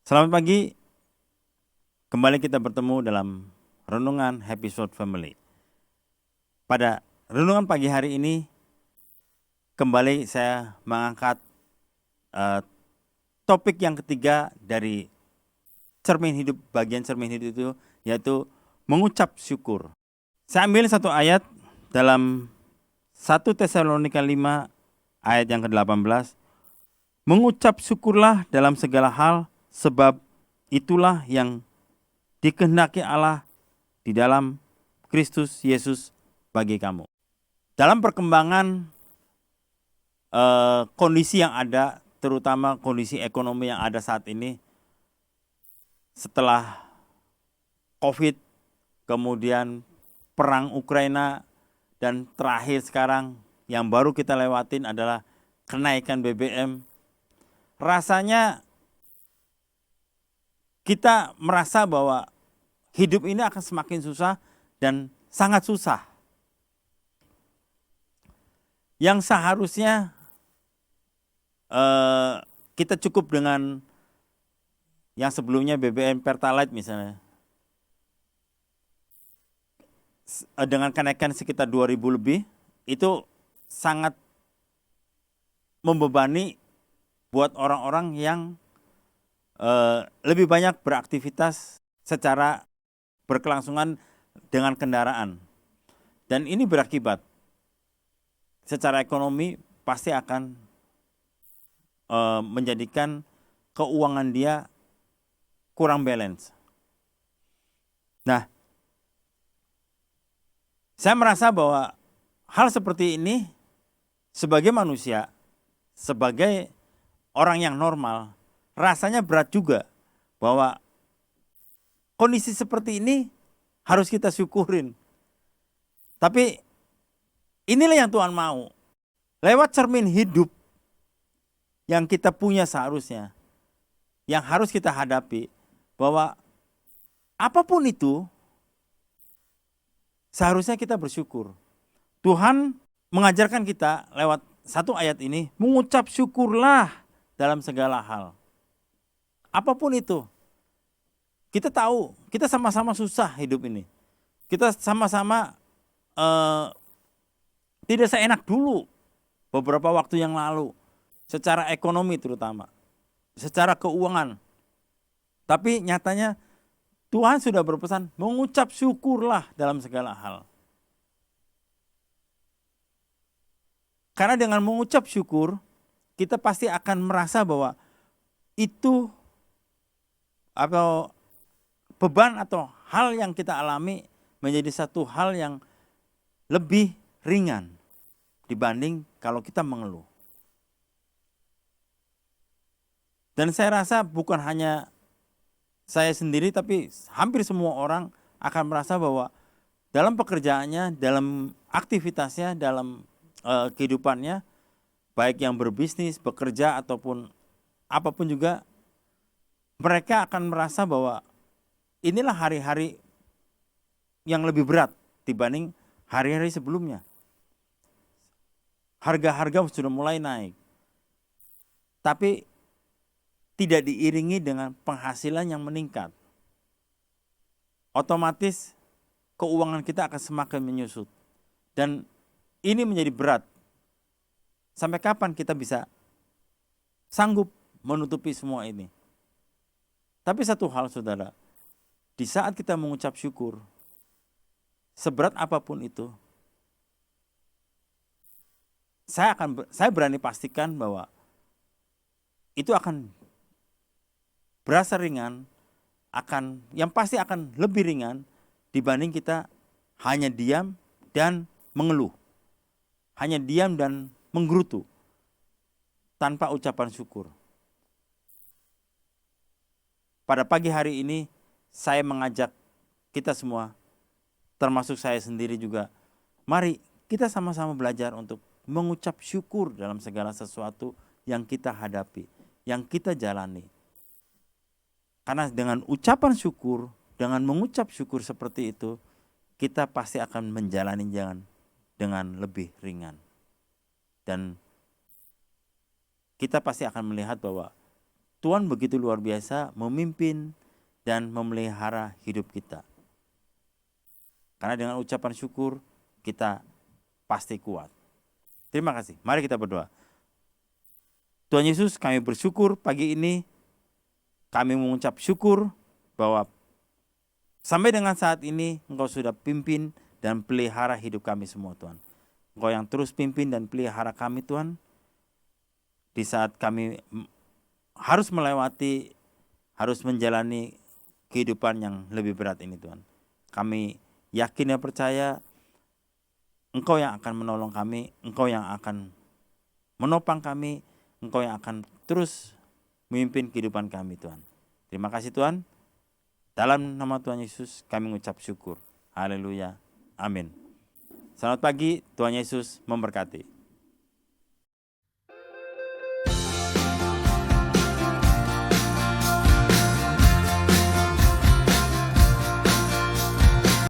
Selamat pagi, kembali kita bertemu dalam Renungan Happy Short Family. Pada renungan pagi hari ini, kembali saya mengangkat topik yang ketiga dari cermin hidup, bagian cermin hidup itu, yaitu mengucap syukur. Saya ambil satu ayat dalam 1 Tesalonika 5 ayat yang ke-18. Mengucap syukurlah dalam segala hal, sebab itulah yang dikehendaki Allah di dalam Kristus Yesus bagi kamu. Dalam perkembangan kondisi yang ada, terutama kondisi ekonomi yang ada saat ini, setelah COVID, kemudian perang Ukraina, dan terakhir sekarang yang baru kita lewatin adalah kenaikan BBM. Rasanya kita merasa bahwa hidup ini akan semakin susah dan sangat susah. Yang seharusnya kita cukup dengan yang sebelumnya BBM Pertalite misalnya, dengan kenaikan sekitar 2.000 lebih, itu sangat membebani buat orang-orang yang lebih banyak beraktivitas secara berkelangsungan dengan kendaraan. Dan ini berakibat secara ekonomi pasti akan menjadikan keuangan dia kurang balance. Nah, saya merasa bahwa hal seperti ini sebagai manusia, sebagai orang yang normal, rasanya berat juga bahwa kondisi seperti ini harus kita syukurin. Tapi inilah yang Tuhan mau. Lewat cermin hidup yang kita punya seharusnya, yang harus kita hadapi, bahwa apapun itu seharusnya kita bersyukur. Tuhan mengajarkan kita lewat satu ayat ini, mengucap syukurlah dalam segala hal. Apapun itu, kita tahu, kita sama-sama susah hidup ini. Kita sama-sama tidak seenak dulu beberapa waktu yang lalu, secara ekonomi terutama, secara keuangan. Tapi nyatanya Tuhan sudah berpesan, mengucap syukurlah dalam segala hal. Karena dengan mengucap syukur, kita pasti akan merasa bahwa itu atau beban atau hal yang kita alami menjadi satu hal yang lebih ringan dibanding kalau kita mengeluh. Dan saya rasa bukan hanya saya sendiri, tapi hampir semua orang akan merasa bahwa dalam pekerjaannya, dalam aktivitasnya, dalam kehidupannya, baik yang berbisnis, bekerja, ataupun apapun juga, mereka akan merasa bahwa inilah hari-hari yang lebih berat dibanding hari-hari sebelumnya. Harga-harga sudah mulai naik, tapi tidak diiringi dengan penghasilan yang meningkat. Otomatis keuangan kita akan semakin menyusut. Dan ini menjadi berat. Sampai kapan kita bisa sanggup menutupi semua ini? Tapi satu hal saudara, di saat kita mengucap syukur, seberat apapun itu, saya berani pastikan bahwa itu akan berasa ringan, yang pasti akan lebih ringan dibanding kita hanya diam dan mengeluh, hanya diam dan menggerutu tanpa ucapan syukur. Pada pagi hari ini saya mengajak kita semua, termasuk saya sendiri juga, mari kita sama-sama belajar untuk mengucap syukur dalam segala sesuatu yang kita hadapi, yang kita jalani. Karena dengan ucapan syukur, dengan mengucap syukur seperti itu, kita pasti akan menjalani dengan lebih ringan. Dan kita pasti akan melihat bahwa Tuhan begitu luar biasa memimpin dan memelihara hidup kita. Karena dengan ucapan syukur kita pasti kuat. Terima kasih. Mari kita berdoa. Tuhan Yesus, kami bersyukur pagi ini. Kami mengucap syukur bahwa sampai dengan saat ini Engkau sudah pimpin dan pelihara hidup kami semua, Tuhan. Engkau yang terus pimpin dan pelihara kami, Tuhan. Di saat kami harus menjalani kehidupan yang lebih berat ini, Tuhan. Kami yakin dan percaya Engkau yang akan menolong kami, Engkau yang akan menopang kami, Engkau yang akan terus memimpin kehidupan kami, Tuhan. Terima kasih, Tuhan. Dalam nama Tuhan Yesus kami mengucap syukur. Haleluya. Amin. Selamat pagi, Tuhan Yesus memberkati.